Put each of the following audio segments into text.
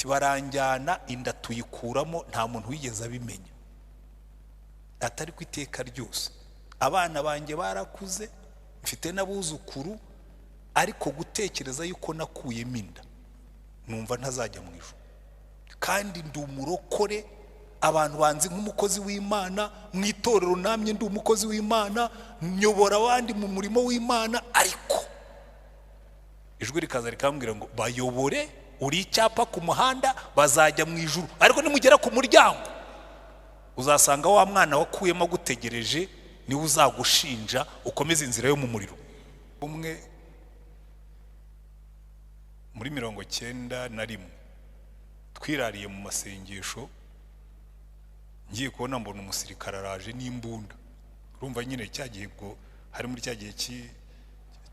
baranjyana inda tuyikuramo nta muntu wigeze abimenya, atari ku iteka ryose. Abana banjye barakuze, mfite n'abuzukuru, ariko gutekereza yuko nakuyemo inda numva ntazajya mu ijuru. Kandi ndi umurokore, abantu banzi nk'umukozi w'Imana, mu itorero namye ndi umukozi w'Imana, nyobora abandi mu murimo w'Imana, ariko ijwi rikaza rikambwira ngo bayobore, uri icyapa ku muhanda, bazajya mu ijuru. Ariko nimugera ku muryango uzasanga wa mwana wakuyemo gutegereje, niwe uzagushinja, ukomeza inzira yo mu muriro. Umwe muri 91 twirariye mu masengesho, ngiye kubona mbona umusirikare araje n'imbunda. Urumva nyine cyagiye bwo hari muri cyagiye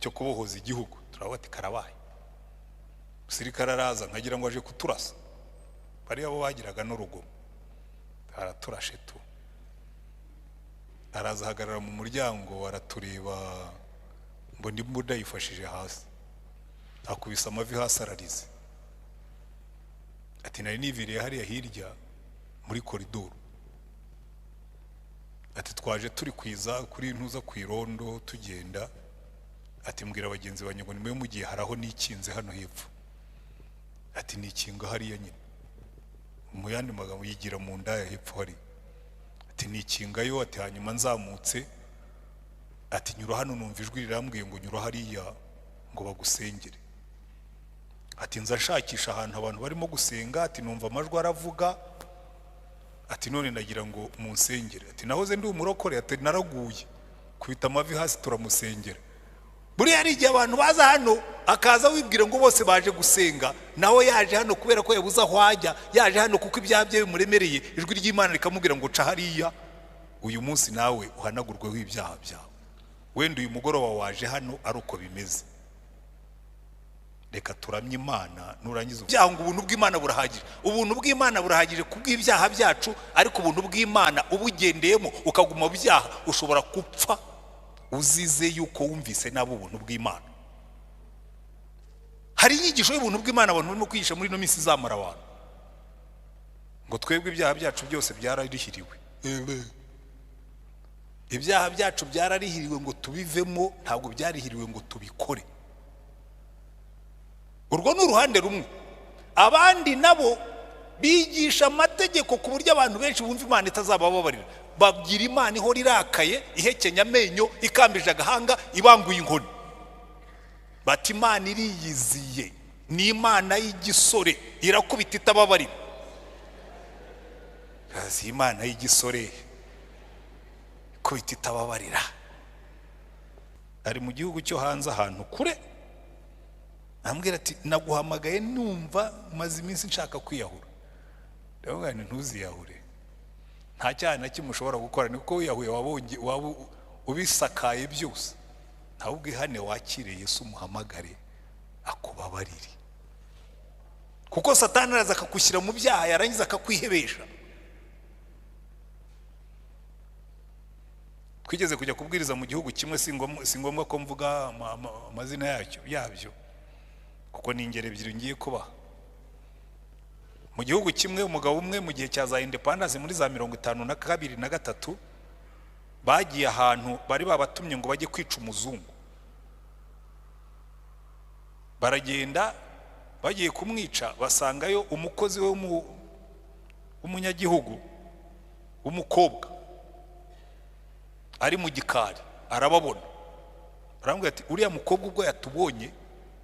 cyo kubohoza igihugu, turabati karabaye. Umusirikare araza nkagira ngo aje kuturasa, bari abo bagiraga n'urugomo, araturashe tu. Araza hagarara mu muryango, aratureba, mbona imbunda yifashije hasi, akubise amavi hasi ararize. Ati nari niviriye hariya hirya muri koridoro, ati twaje turi kwiza kuri ntuza ku irondo tugenda, ati mbwira abagenzi banjye ngo nimwe mugiye haraho nikinze hano hepfo. Ati nikinga hariya nyine, mu yandi magambo yigira mu ndaya hepfo hari. Ati nikingayo, ati hanyuma nzamutse, ati nyura hano numva ijwi rirambwiye ngo nyura hariya ngo bagusengere. Ati nza nshakisha ahantu abantu barimo gusenga, ati numva amajwi aravuga, ati none ndagira ngo munsengere. Ati nahoze ndi umurokore, ati naraguye kubita amavi hasi turamusengera. Buri hari igihe abantu baza hano akaza wibwira ngo bose baje gusenga, nawe yaje hano kubera ko yabuza aho ajya, yaje hano kuko ibyaha bye bimuremereye, ijwi ry'Imana rikamubwira ngo ca hariya. Uyu munsi nawe uhanagurweho ibyaha byawe. Wenda uyu mugoroba waje hano ari uko bimeze. Reka turamye Imana nurangiza ibyaha, ngo ubuntu bw'Imana burahagije. Ubuntu bw'Imana burahagije kubw'ibyaha byacu, ariko ubuntu bw'Imana ubugendeyemo ukaguma mu byaha ushobora gupfa uzize yuko wumvise nabo ubuntu bw'Imana. Hari inyigisho y'ubuntu bw'Imana abantu barimo kwigisha muri no minsi zamara abantu, ngo twebwe ibyaha byacu byose byararihiriwe. Ibyaha byacu byararihiriwe ngo tubivemo, ntabwo byarihiriwe ngo tubikore. Urwo ni uruhande rumwe. Abandi nabo bigisha amategeko ku buryo abantu benshi bumva Imana itazabababarira. Babwira Imana ihora irakaye, ihekenya amenyo, ikambije agahanga, ibanguye inkoni. Bati Imana iriyiziye, ni Imana y'igisore, irakubita itababarira. Kazi Imana y'igisore kubita itababarira. Ari mu gihugu cyo hanze ahantu kure, ambwira ati naguhamagaye numva maze iminsi nshaka kwiyahura. Ndavuga nti ntuziyahure, nta cyaha na kimwe ushobora gukora, niko wiyahuye waba ubisakaye byose. Ahubwo ihane wakire Yesu umuhamagare akubabarire, kuko Satani araza akagushyira mu byaha, yarangiza akakwihebesha. Twigeze kujya kubwiriza mu gihugu kimwe, si ngombwa ko mvuga amazina yabyo kuko ni ingero ebyiri ngiye kuba. Mu gihugu kimwe umugabo umwe mu gihe cya za independence muri za 52 na 23 bagiye ahantu bari babatumye ngo bajye kwica umuzungu. Baragenda bagiye kumwica, basangayo umukozi we w'umunyagihugu w'umukobwa ari mu gikari, arababona. Arambwira ati uriya mukobwa ubwo yatubonye,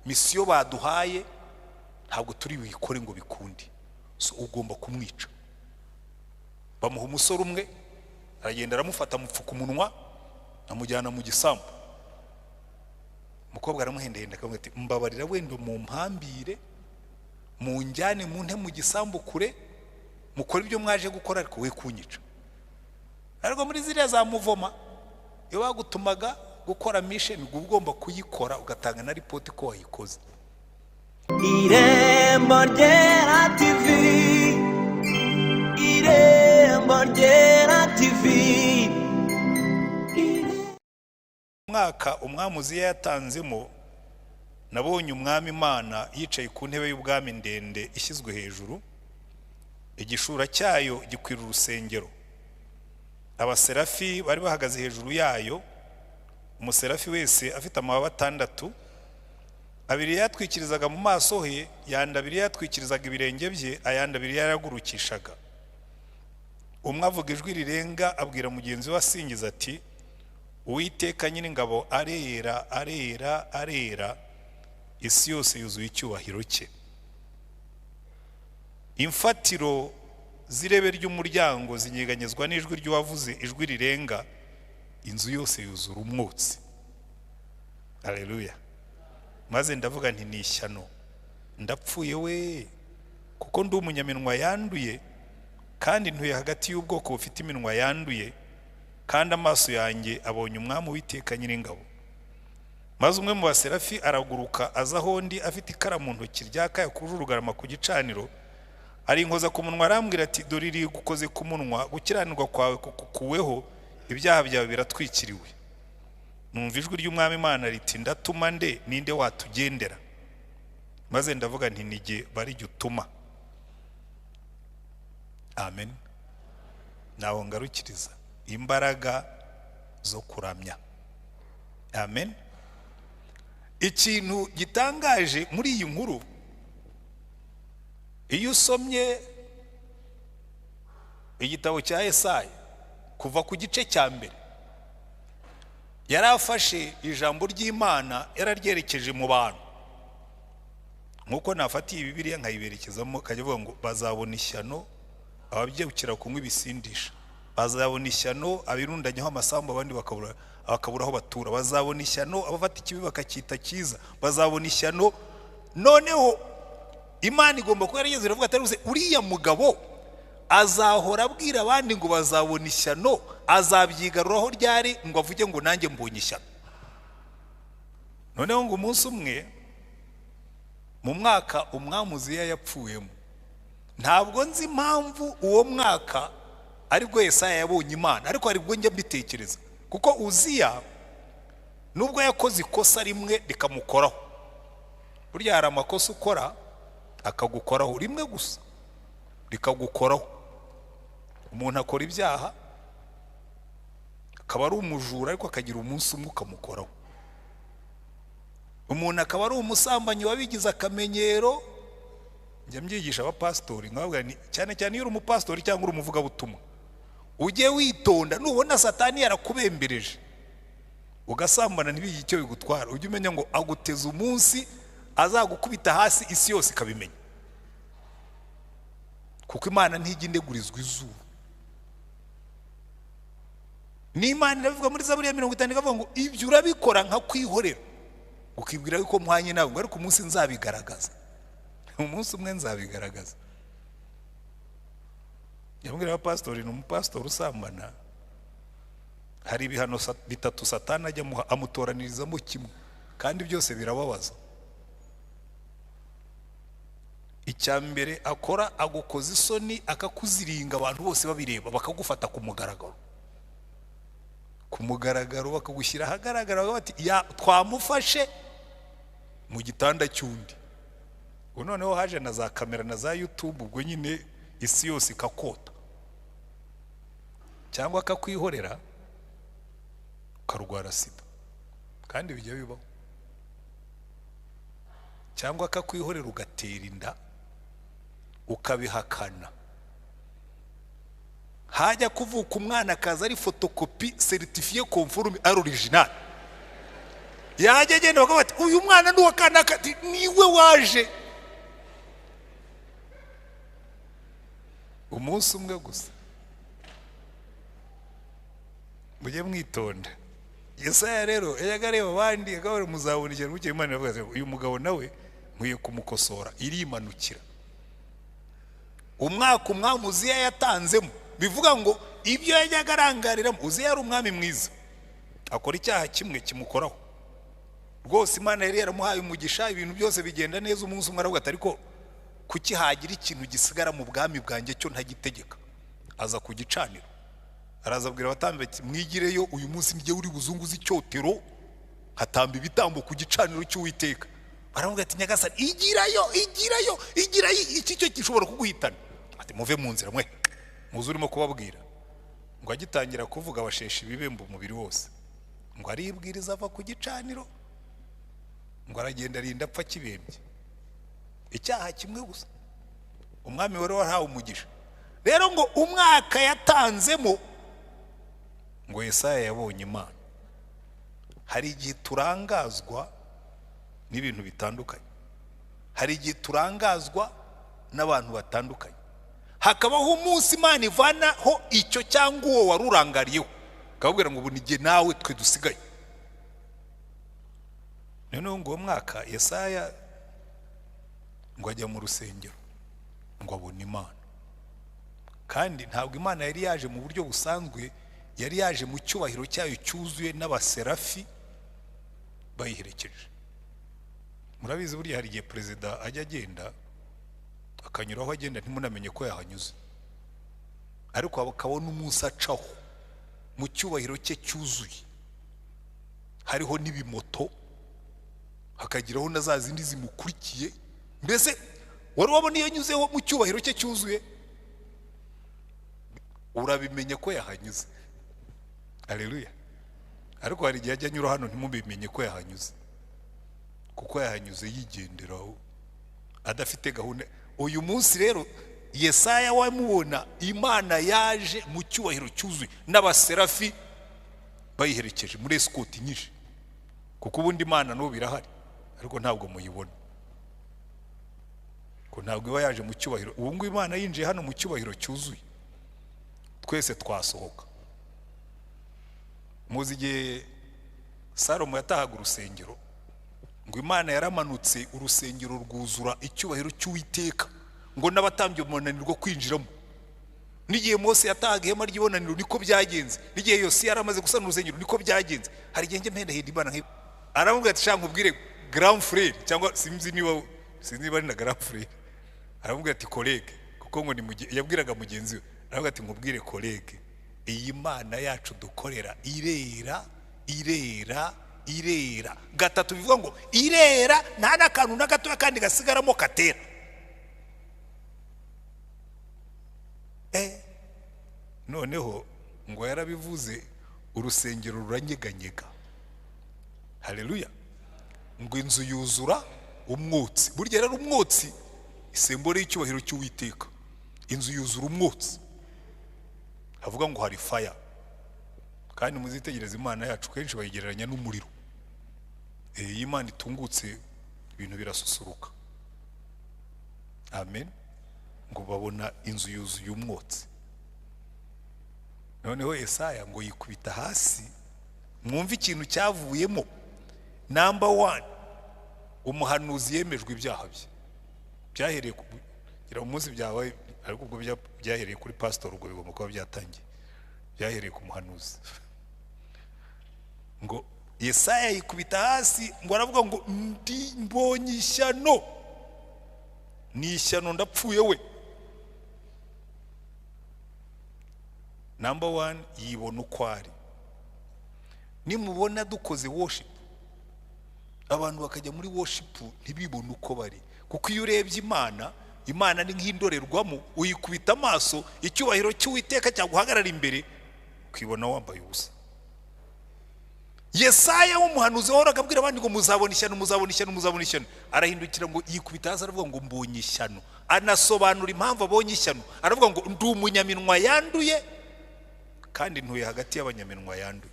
misiyo baduhaye ntabwo turi bikore ngo bikundi, so ugomba kumwica. Bamuha umusore umwe, aragenda aramufata mupfuka umunwa, amujyana mu gisambu. Umukobwa aramuhendahenda akamubwira ati mbabarira wenda mu mpambire, mu njyane mu nte mu gisambu kure, mukora ibyo mwaje gukora ariko we kunyica. Ariko muri ziriya za muvoma iyo bagutumaga gukora mission ugomba kuyikora, ugatanga na report ko wayikoze. IREMBO RYERA TV, IREMBO RYERA TV. Umwaka umwamuzi yatanzemo nabonye umwami Imana yicaye ku ntebe y'ubwami ndende ishyizwe hejuru, igishura cyayo gikwira urusengero. Abaserafi bari bahagaze hejuru yayo, umuserafi wese afite amababa 6, abiri yatwikirizaga mu maso he, yandi abiri yatwikirizaga ibirenge bye, ayandi abiri yaragurukishaga. Umwe avuga ijwi rirenga abwira mugenzi we asingiza ati, Uwiteka nyir'ingabo arera, arera, arera, isi yose yuzuye icyubahiro cye. Imfatiro z'irebe ry'umuryango zinyeganyezwa n'ijwi ry'uwavuze ijwi rirenga, inzu yose yuzura umwotsi. Haleluya. Maze ndavuga nti ni ishyano, ndapfuye we, kuko ndi umunyaminwa yanduye, kandi ntuye hagati y'ubwoko bufite iminwa yanduye, kandi amaso yanjye abonye umwami Uwiteka nyir'ingabo. Maze umwe mu baserafi araguruka aza aho ndi afite ikara mu ntoki ryaka kuje urugarama ku gicaniro, arinkoza ku munwa arambwira ati, dore iri gukoze ku munwa, gukiranirwa kwawe kukuweho, ibyaha byawe biratwikiriwe. Numva ijwi ry'umwami Imana riti, ndatuma nde, ninde watugendera? Maze ndavuga nti ni jye bari jye utuma. Amen. Naho ngarukiriza imbaraga zo kuramya. Amen. Ikintu gitangaje muri iyi nkuru, iyo usomye igitabo cya Yesaya kuva ku gice cya mbere, yarafashe ijambo ry'Imana yararyerekeje mu bantu, nkuko nafatiye Bibiliya nkayiberekezamo, kavuga ngo bazabona ishyano ababyukira kunywa ibisindisha, bazabona ishyano abirundanyaho amasambu abandi bakabura aho batura, bazabona ishyano abafata ikibi bakacyita cyiza, bazabona ishyano. Noneho Imana igomba kuba yarigeze iravuga ati, uriya mugabo azahora abwira abandi ngo bazabona ishyano, azabyigaruraho ryari ngo avuge ngo nanjye mbonye ishyano. Noneho ngo umunsi umwe mu mwaka umwami Uziya yapfuyemo, ntabwo nzi impamvu uwo mwaka aribwo Yesaya yabonye Imana, ariko aribwo njya mbitekereza, kuko Uziya nubwo yakoze ikosa rimwe rikamukoraho, burya hari amakosa ukora akagukoraho rimwe gusa rikagukoraho. Umuntu akora ibyaha akaba ari umujura, ariko akagira umunsi umwe ukamukoraho. Umuntu akaba ari umusambanyi wabigize akamenyero. Njya mbyigisha abapastori nkababwira ni cyane cyane iyo uri umupastori cyangwa uri umuvugabutumwa, ujye witonda, nubona Satani yarakubembereje ugasambana ntibigi icyo bigutwara, ujye umenya ngo aguteza umunsi azagukubita hasi isi yose ikabimenya, kuko Imana ntijya indegurizwa izuba. N'Imana iravuga muri Zaburi ya 50 ikavuga ngo ibyo urabikora nka kwihorera, ukibwira yuko muhanye nawe, ngo ariko umunsi nzabigaragaza, umunsi umwe nzabigaragaza. Yambwira abapastori, ni umupastori usambana, hari ibihano 3 Satani ajya amutoranirizamo kimwe, kandi byose birababaza. Icya mbere akora agukoza isoni, akakuziringa abantu bose babireba, bakagufata ku mugaragaro, bakagushyira ahagaragara, bati ya twamufashe mu gitanda cy'undi. Noneho haje na za kamera na za YouTube, ubwo nyine isi yose ikakota. Cyangwa akakwihorera ukarwara sida, kandi bijya bibaho. Cyangwa akakwihorera ugatera inda ukabihakana, hajya kuvuka umwana akaza ari fotokopi certifié conforme à l'original, yajya agenda bakavuga ati uyu mwana ni wakana, ati niwe waje. Umunsi umwe gusa. Mujye mwitonda. Yesaya rero yagareba abandi akabara muzabona igihe buke, Imana iravuga ati uyu mugabo nawe nkwiye kumukosora, irimanukira. Umwaka umwami Uziya yatanzemo, bivuga ngo ibyo yajyaga arangariramo, Uziya yari umwami mwiza, akora icyaha kimwe kimukoraho rwose, Imana yari yaramuhaye umugisha, ibintu byose bigenda neza. Umunsi umwe aravuga ati ariko kuki hagira ikintu gisigara mu bwami bwanjye cyo ntagitegeka? Aza ku gicaniro, araza abwira abatambyi ati mwigireyo, uyu munsi njye uri buzunguze icyotero, hatamba ibitambo ku gicaniro cy'Uwiteka. baravuga ati nyagasani igirayo iki cyo gishobora kuguhitana. Ati muve mu nzira mwe muzi urimo kubabwira. Ngo agitangira kuvuga abashesha ibibembe umubiri wose, ngo aribwiriza ava ku gicaniro, ngo aragenda arinda apfa kibembye. Icyaha kimwe gusa, umwami wari warahawe umugisha. Rero ngo umwaka yatanzemo, ngo Yesaya yabonye Imana. Hari igihe turangazwa n'ibintu bitandukanye, hari igihe turangazwa n'abantu batandukanye, hakabaho umunsi Imana ivanaho icyo cyangwa uwo wari urangariyeho, akababwira ngo ubu ni jye nawe twe dusigaye. Noneho ngo uwo mwaka Yesaya ngo ajya mu rusengero, ngo abone Imana. Kandi ntabwo Imana yari yaje mu buryo busanzwe, yari yaje mu cyubahiro cyayo cyuzuye n'abaserafi bayiherekeje. Murabizi burya hari igihe perezida ajya agenda akanyuraho agenda ntimunamenye ko yahanyuze, ariko akabona umunsi acaho mu cyubahiro cye cyuzuye, hariho n'ibimoto, hakagiraho na za zindi zimukurikiye. Mbese wari wabona iyo anyuzeho mu cyubahiro cye cyuzuye, urabimenya ko yahanyuze. Haleluya. Ariko hari igihe ajya anyura hano ntimubimenye ko yahanyuze, kuko yahanyuze yigenderaho adafite gahunda. Uyu munsi rero Yesaya wamubona Imana yaje mu cyubahiro cyuzuye n'abaserafi bayiherekeje muri escort nyinshi, kuko ubundi Imana no birahari ariko ntabwo muyibona, ko ntabwo iba yaje mu cyubahiro. Ubu ngo Imana yinjiye hano mu cyubahiro cyuzuye, twese twasohoka. Muzi igihe Salomo yatahaga urusengero, ngo Imana yaramanutse urusengero rwuzura icyubahiro cy'Uwiteka, ngo n'abatambyi bamunanirwa kwinjiramo. N'igihe Mose yatahaga ihema ry'ibonaniro niko byagenze, n'igihe Yosiya yaramaze gusana urusengero niko byagenze. Hari igihe mpenda Imana nk'ibi, aravuga ati shangu ubwire grand frère, cyangwa sinzi niba ari na grand frère, aravuga ati collègue, kuko ngo yabwiraga mugenzi we, aravuga ati nkubwire collègue, iyi Mana yacu dukorera irera gatatu, bivuga ngo irera nta nakantu na gato kandi gasigaramo katera. Noneho ngo yarabivuze urusengero ruranyeganyega. Haleluya. Ngo inzu yuzura umwotsi. Burya rero umwotsi isembore y'icyubahiro cy'Uwiteka. Inzu yuzura umwotsi, havuga ngo hari fire. Kandi muzitegereza Imana yacu kenshi bayigereranya n'umuriro. Imana itungutse ibintu birasusuruka. Amen. Ngo babona inzu yuzuye umwotsi. Noneho Yesaya ngo yikubita hasi, mwumva ikintu cyavuyemo. Number 1, umuhanuzi yemejwe ibyaha bye. Byahereye kugira umunsi byawe, ariko ubwo byahereye kuri pastor, ubwo bigomba kuba byatangiye. Byahereye ku muhanuzi. Ngo Yesaya yikubita hasi, ngo aravuga ngo mbonye ishyano, ni ishyano ndapfuye we. Number 1, yibona uko ari. Nimubona dukoze worship, abantu bakajya muri worship ntibibona uko bari, kuko iyo urebye Imana ni nk'indorerwamo, uyikubita amaso, icyubahiro cy'Uwiteka cyaguhagarara imbere, ukibona wambaye ubusa. Yesaya w'umuhanuzi wahoraga abwira abandi ngo muzabona ishyano, arahindukira ngo yikubita hasi, aravuga ngo mbonye ishyano. Anasobanura impamvu abonye ishyano, aravuga ngo ndi umunyaminwa yanduye, kandi ntuye hagati y'abanyaminwa yanduye.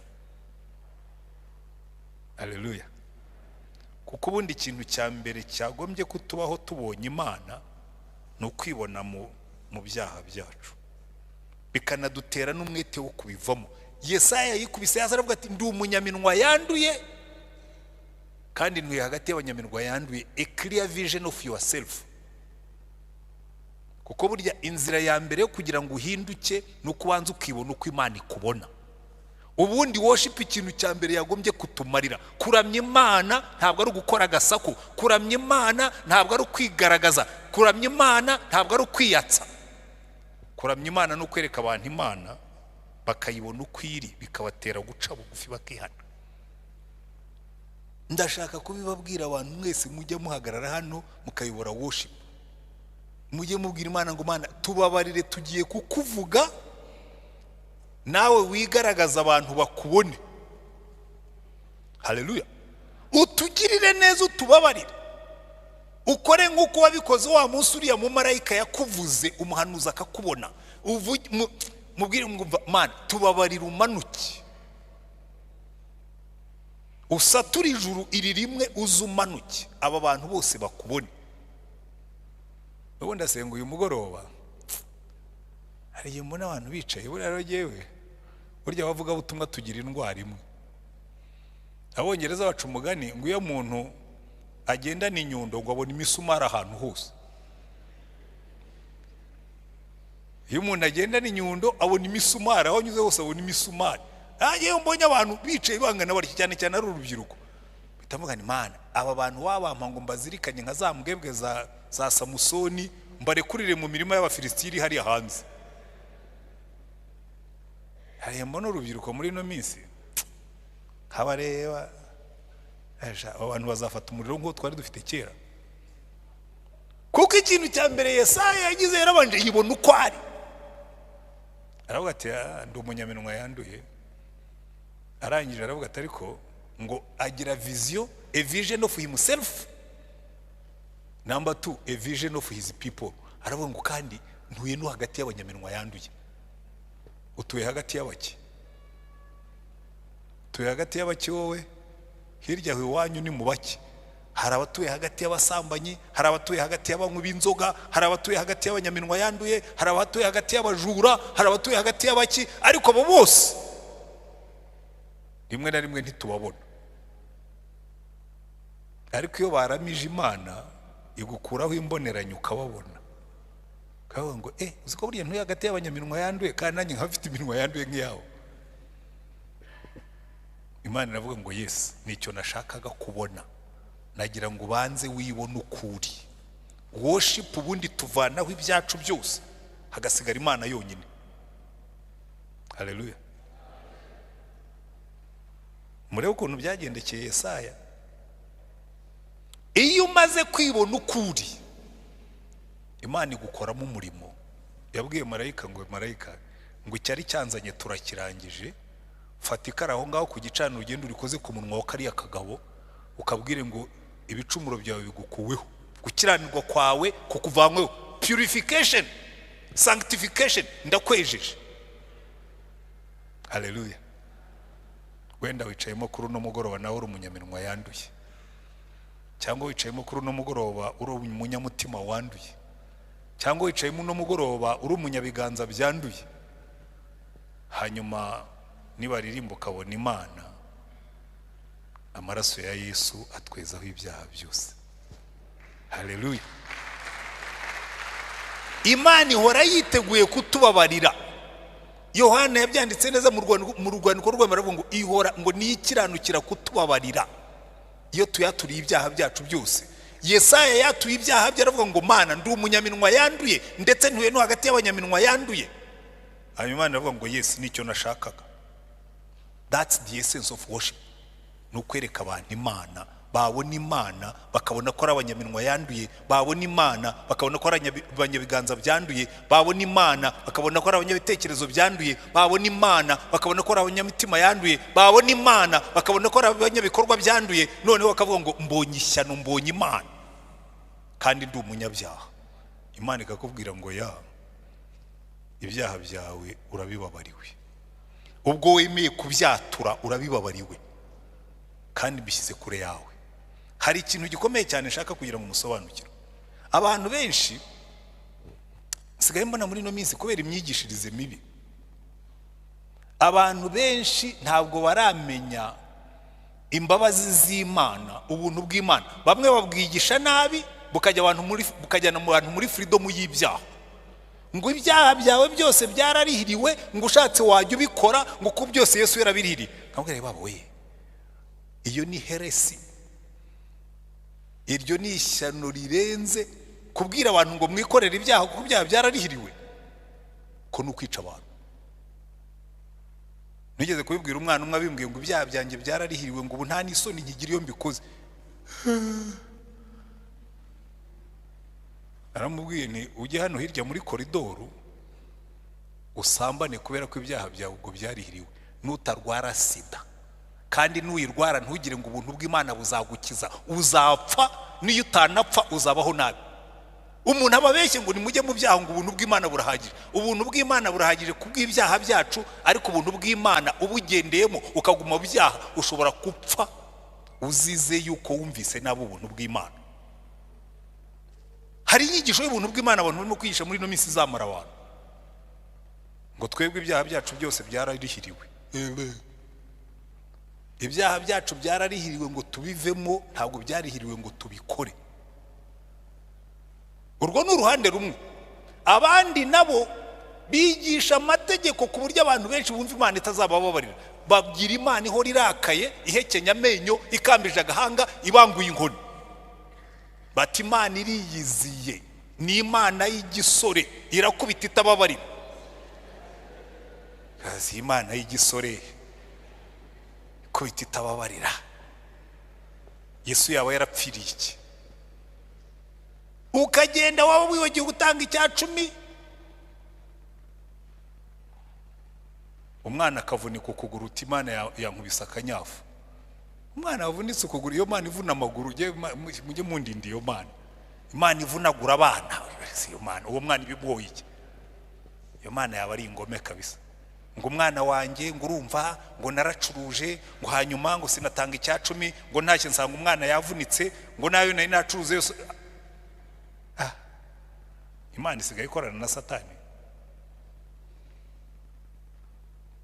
Haleluya. Kuko ubundi ikintu cya mbere cyagombye kutubaho tubonye Imana ni ukwibona mu byaha byacu, bikanadutera n'umwete wo kubivamo. Yesaya yikubise hasi aravuga ati ndi umunyaminwa yanduye, kandi ntuye hagati y'abanyaminwa yanduye. A clear vision of yourself. Kuko burya inzira ya mbere yo kugira ngo uhinduke ni ukubanza ukibona uko Imana ikubona. Ubundi worship ikintu cya mbere yagombye kutumarira, kuramya Imana ntabwo ari ugukora agasaku, kuramya Imana ntabwo ari ukwigaragaza, kuramya Imana ntabwo ari ukwiyatsa. Kuramya Imana no kwereka abantu Imana bakayibona uko iri, bikabatera guca bugufi bakihana. ndashaka kubibabwira abantu mwese mujye muhagarara hano mukayobora worship, mujye mubwira Imana ngo Mana tubabarire, tugiye kukuvuga, nawe wigaragaza abantu bakubone. Haleluya. Utugirire neza, utubabarire, ukore nk'uko wabikoze wa munsi uriya mu marayika yakuvuze, umuhanuzi akakubona. Mubwire ngo Mana tubabarire, umanuke, usatura ijuru iri rimwe, uzumanuke, aba bantu bose bakubone. Ubundi asenga uyu mugoroba hari igihe mbona abantu bicaye, buriya rero jyewe burya bavuga ubutumwa tugira indwara imwe. Abongereza baca umugani ngo iyo muntu agendana inyundo ngo abona imisumari ahantu hose. Iyo umuntu agendana inyundo abona imisumari, aho anyuze hose abona imisumari. Yewe mbonye abantu bicaye bangana bari cyane cyane ari urubyiruko, bitavuga ni Mana aba bantu wabampa ngo mbazirikanye nka za mbwebwe za Samusoni, mbarekurire mu mirima y'Abafilisitiri hariya hanze. Hari mbona urubyiruko muri no minsi kabareba, abantu bazafata umuriro nk'uko twari dufite kera. Kuko ikintu cya mbere Yesaya yagize yarabanje yibona uko ari, aravuga ati ndi umunyaminwa yanduye. Arangije aravuga ati ariko ngo agira vision, a vision of himself, number 2 a vision of his people. Aravuga ngo kandi ntuye no hagati y'abanyaminwa yanduye. Utuye hagati y'abaki? Tuye hagati y'abaki wowe? Hirya aho iwanyu ni mu baki? Hari abatuye hagati y'abasambanyi, hari abatuye hagati y'abanywi b'inzoga, hari abatuye hagati y'abanyaminwa yanduye, hari abatuye hagati y'abajura, hari abatuye hagati y'abaki, ariko abo bose rimwe na rimwe ntitubabona. Ariko iyo baramije Imana igukuraho imboneranyo ukababona, kavuga ngo uziko buriya ntuye hagati y'abanyaminwa yanduye kandi nanjye nkafite iminwa yanduye nk'iyawe. Imana iravuga ngo yes, nicyo nashakaga kubona, nagira ngo ubanze wibone ukuri. Worship ubundi tuvanaho ibyacu byose, hagasigara Imana yonyine. Haleluya. Murebe ukuntu byagendekeye Yesaya. Iyo umaze kwibona ukuri, Imana igukoramo umurimo. Yabwiye marayika ngo marayika ngo icyari cyanzanye turakirangije, fata ikara aho ngaho ku gicaniro ugenda urikoze ku munwa wa kariya kagabo, ukabwire ngo ibicumuro byawe bigukuweho, gukiranirwa kwawe kukuvanyweho, purification, sanctification, ndakwejeje. Haleluya. Wenda wicayemo kuri uno mugoroba nawe uri umunyaminwa yanduye, cyangwa wicayemo kuri uno mugoroba uri umunyamutima wanduye, cyangwa wicayemo uno mugoroba uri umunyabiganza byanduye. Hanyuma nibaririmba ukabona Imana, amaraso ya Yesu atwezaho ibyaha byose. Haleluya. Imana ihora yiteguye kutubabarira. Yohana yabyanditse neza mu rwandiko rwe, baravuga ngo ihora ngo niyikiranukira kutubabarira iyo tuyaturiye ibyaha byacu byose. Yesaya yatuye ibyaha bye, aravuga ngo Mana ndi umunyaminwa yanduye, ndetse ntuye no hagati y'abanyaminwa yanduye. Hanyuma Imana iravuga ngo yes, nicyo nashakaga. That's the essence of worship. Nukwereka abantu Imana, babona Imana bakabona ko ari abanyaminwa yanduye, babona Imana bakabona ko ari abanyabiganza byanduye, babona Imana bakabona ko ari abanyabitekerezo byanduye, babona Imana bakabona ko ari abanyamitima yanduye, babona Imana bakabona ko ari abanyabikorwa byanduye. Noneho bakavuga ngo mbonye ishyano, mbonye Imana kandi ndi umunyabyaha. Imana ikakubwira ngo ibyaha byawe urabibabariwe. Ubwo wemeye kubyatura urabibabariwe kandi bishyize kure yawe. Hari ikintu gikomeye cyane nshaka kugira ngo musobanukire. Abantu benshi sigaye mbona muri no minsi kubera imyigishirize mibi, abantu benshi ntabwo baramenya imbabazi z'Imana, ubuntu bw'Imana. Bamwe babwigisha nabi, bukajyana mu bantu muri freedom y'ibyaha. Ngo ibyaha byawe byose byararihiriwe, ngo ushatse wajya ubikora, ngo ko byose Yesu yarabirihiriye. Ntabwo babo we, iyo ni heresi. Iryo ni ishyano rirenze kubwira abantu ngo mwikorere ibyaha kuko ibyaha byararihiriwe, ko nukwica abantu. nigeze kubibwira umwana umwe abimbwiye ngo ibyaha byanjye byararihiriwe ngo ubu nta n'isoni nkigira iyo mbikoze. Aramubwiye ni ujye hano hirya muri koridoro usambane kubera ko ibyaha byawe ubwo byarihiriwe, nutarwara sida kandi nuyirwara ntugire ngo ubuntu bw'Imana buzagukiza, uzapfa, niyo utanapfa uzabaho nabi. Umuntu ababeshye ngo nimujye mu byaha ngo ubuntu bw'Imana burahagije. Ubuntu bw'Imana burahagije kubw'ibyaha byacu, ariko ubuntu bw'Imana ubugendeyemo ukaguma mu byaha ushobora gupfa uzize yuko wumvise nabo ubuntu bw'Imana. Hari inyigisho y'ubuntu bw'Imana abantu barimo kwigisha muri no minsi zamara abantu ngo twebwe ibyaha byacu byose byararihiriwe. Ibyaha byacu byararihiriwe ngo tubivemo, ntabwo byarihiriwe ngo tubikore. Urwo ni uruhande rumwe. Abandi nabo bigisha amategeko ku buryo abantu benshi bumva Imana itazabababarira. Babwira Imana ihora irakaye, ihekenya amenyo, ikambije agahanga, ibanguye inkoni. Bati Imana iriyiziye, ni Imana y'igisore, irakubita itababarira. Kazi Imana y'igisore kubita itababarira. Yesu yaba yarapfiriye iki? Ukagenda waba wibagiwe gutanga icya 10, umwana akavunika ukuguru uti Imana yankubise akanyafu. Umwana wavunitse ukuguru, iyo Mana ivuna amaguru, mujye mundindi iyo Mana. Imana ivunagura abana, iyo Mana, uwo mwana ibibwoye iki? Iyo Mana yaba ari ingome kabisa. Ngo umwana wanjye ngo urumva ngo naracuruje ngo hanyuma ngo sinatanga icya 10 ngo ntacyo nsanga umwana yavunitse ngo nayo nari nacuruze yose. Imana isigaye ikorana na Satani.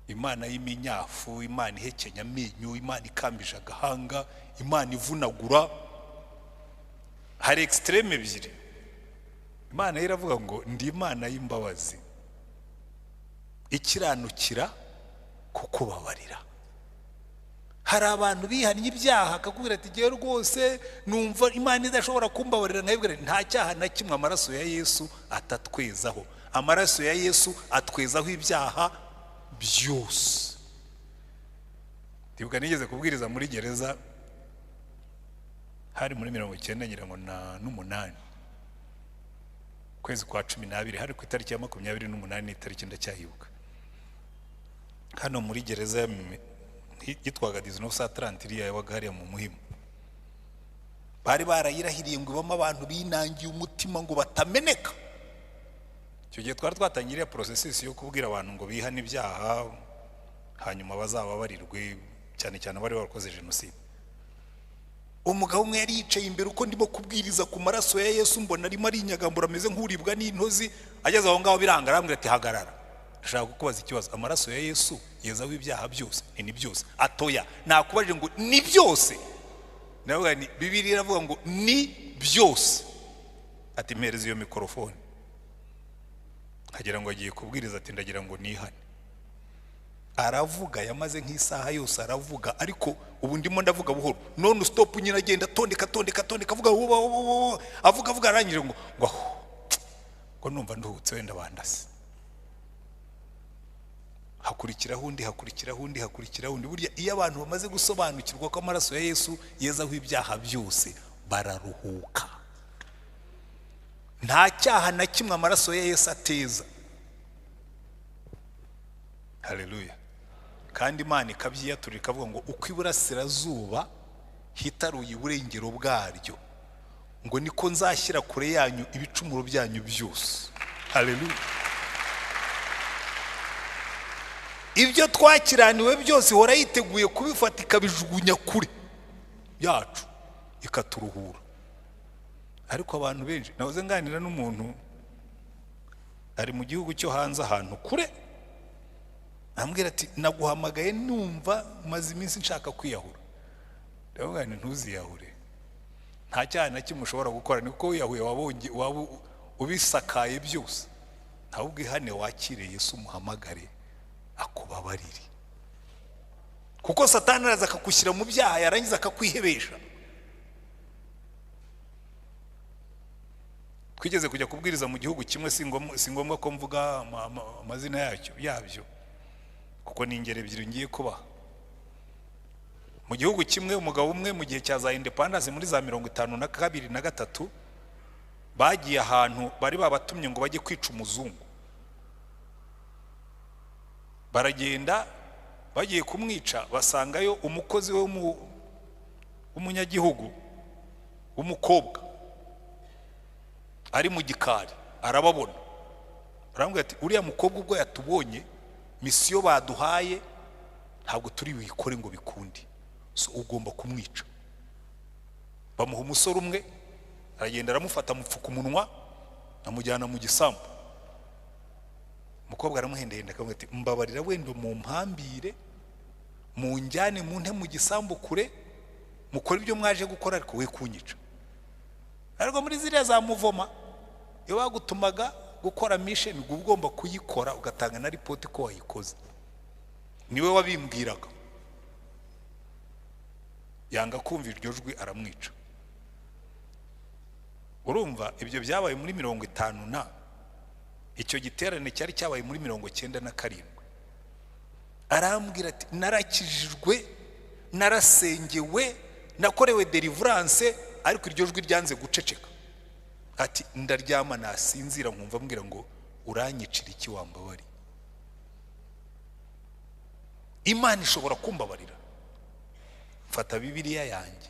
Imana y'iminyafu, Imana ihekenya amenyo, Imana ikambije agahanga, Imana ivunagura. Hari extreme ebyiri. Imana iravuga ngo ndi Imana y'imbabazi, ikiranukira kukubabarira. Hari abantu bihannye ibyaha akakubwira ati giye rwose numva Imana idashobora kumbabarira, nkayibwira nta cyaha na kimwe amaraso ya Yesu atatwezaho. Amaraso ya Yesu atwezaho ibyaha byose. Ndibuka nigeze kubwiriza muri gereza hari muri 19 ngira ngo na 8 kwezi kwa 12, hari ku itariki ya 28 itariki ndacyahibuka. Hano muri gereza yitwaga 1930 iriya yabaga hariya mu Muhima. Bari barayirahiriye ngo ibamo abantu binangiye umutima ngo batameneka. Icyo gihe twari twatangiriye processes yo kubwira abantu ngo bihane ibyaha hanyuma bazababarirwe, cyane cyane bari barakoze jenoside. Umugabo umwe yari yicaye imbere uko ndimo kubwiriza ku maraso ya Yesu, mbona arimo arinyagambura ameze nk'uribwa n'intozi. Ageze aho ngaho biranga, arambwira ati hagarara, ndashaka kukubaza ikibazo. Amaraso ya Yesu yezaho ibyaha byose? Ni byose. Atoya, nakubajije ngo ni byose? Navuga ni Bibiliya iravuga ngo ni byose. Ati mpereza iyo mikrofone. Agira ngo agiye kubwiriza, ati ndagira ngo nihane. Aravuga, yamaze nk'isaha yose aravuga, ariko ubu ndimo ndavuga buhoro, none stop nyina agenda tondeka avuga avuga arangije ngo numva nduhutse wenda bandase. Hakurikiraho undi. Burya iyo abantu bamaze gusobanukirwa ko amaraso ya Yesu yezaho ibyaha byose bararuhuka. Nta cyaha na kimwe amaraso ya Yesu ateza. Haleluya. Kandi Imana ikabyiyatura ikavuga ngo uko iburasirazuba hitaruye iburengero bwaryo, ngo niko nzashyira kure yanyu ibicumuro byanyu byose. Haleluya. Ibyo twakiraniwe byose ihora yiteguye kubifata ikabijugunya kure yacu ikaturuhura. Ariko abantu benshi, nahoze nganira n'umuntu ari mu gihugu cyo hanze ahantu kure, ambwira ati naguhamagaye numva maze iminsi nshaka kwiyahura. Ndavuga nti ntuziyahure, nta cyaha na kimwe ushobora gukora, niko wiyahuye waba ubisakaye byose. Ahubwo ihane wakire Yesu, umuhamagare akubabarire, kuko Satani araza akagushyira mu byaha yarangiza akakwihebesha. Twigeze kujya kubwiriza mu gihugu kimwe, si ngombwa ko mvuga amazina yabyo. kuko ni ingero ebyiri ngiye kubaha. Mu gihugu kimwe umugabo umwe mu gihe cya za independence muri za 52 na 53 bagiye ahantu bari babatumye ngo bajye kwica umuzungu. Baragenda bagiye kumwica basangayo umukozi we w'umunyagihugu w'umukobwa ari mu gikari arababona. Barambwira ati uriya mukobwa ubwo yatubonye misiyo baduhaye ntabwo turi bikore ngo bikundi, so ugomba kumwica. Bamuha umusore umwe aragenda aramufata mupfuka umunwa amujyana mu gisambu. Umukobwa aramuhendahenda akamubwira ati mbabarira wenda mu mpambire mu njyane mu nte mu gisambu kure mukora ibyo mwaje gukora ariko we kunyica. Ariko muri ziriya za muvoma iyo bagutumaga gukora mission ugomba kuyikora ugatanga na report ko wayikoze. Niwe wabimbwiraga. Yanga kumva iryo jwi aramwica. Urumva ibyo byabaye muri 50 na icyo giterane cyari cyabaye muri 97. Arambwira ati narakijijwe narasengewe nakorewe deliverance ariko iryo jwi ryanze guceceka. Ati ndaryama nasinzira nkumva mbwira ngo uranyicira iki wambabari. Imana ishobora kumbabarira. Fata Bibiliya yanjye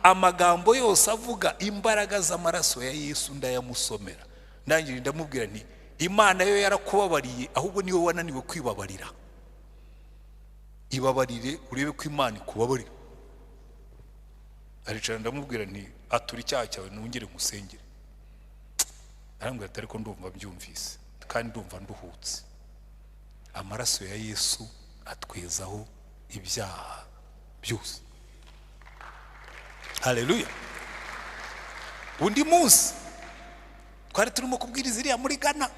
amagambo yose avuga imbaraga z'amaraso ya Yesu ndayamusomera. Nanjye ndamubwira nti Imana yo yarakubabariye ahubwo niwe wananiwe kwibabarira. Ibabarire urebe ko Imana ikubabarira. Aricara ndamubwira nti atura icyaha cyawe nongere ngusengere. Arambwira ati ariko ndumva byumvise kandi ndumva nduhutse. Amaraso ya Yesu atwezaho ibyaha byose. Haleluya. Undi munsi twari turimo kubwiriza iriya muri Ghana.